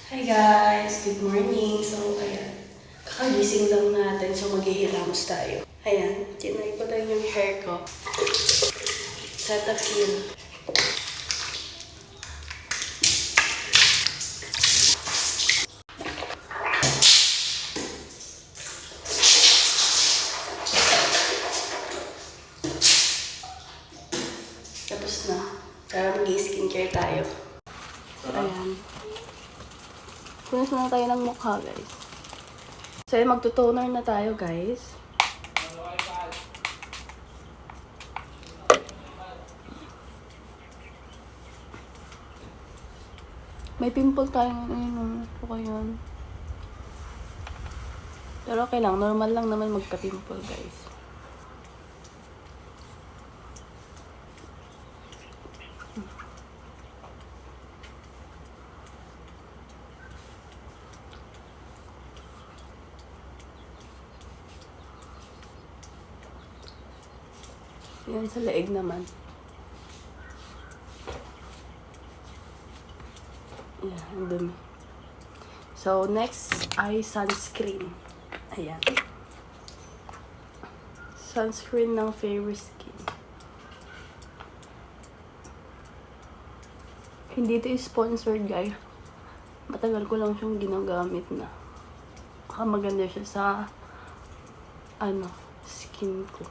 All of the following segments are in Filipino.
Hi guys! Good morning! So, ayan. Kakagising lang natin. So, maghihilamos tayo. Ayan. Tinay ko lang yung hair ko. Cetaphil. Tapos na. Tara, mag-skincare tayo. So, ayan. Kunis na tayo ng mukha, guys. So, magtutoner na tayo, guys. May pimple tayo ngayon. Ito ko yun. Pero okay lang. Normal lang naman magka-pimple, guys. Yan sa leeg naman. Yan, ang dumi. So, next ay sunscreen. Ayan. Sunscreen ng Fair Skin. Hindi ito sponsored, guys. Matagal ko lang siyang ginagamit na. Maganda siya sa skin ko.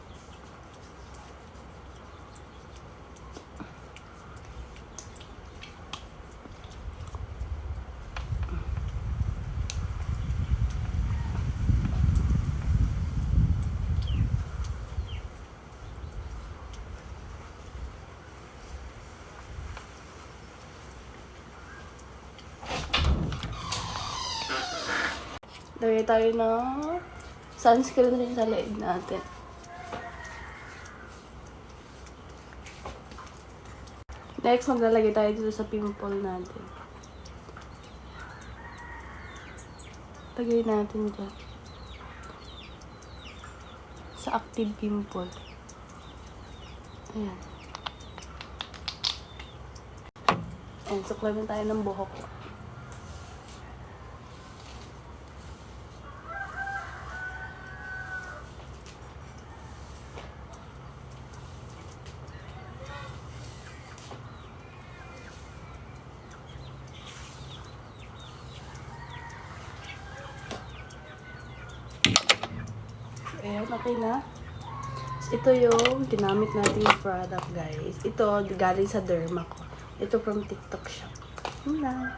Lagay tayo ng sunscreen rin sa leeg natin. Next, maglalagay tayo dito sa pimple natin. Lagay natin dyan. Sa active pimple. Ayan. Ayan, suklay mo tayo ng buhok. Ayan, okay na. Ito yung ginamit natin yung product, guys. Ito, galing sa Derma ko. Ito from TikTok shop. Yun lang.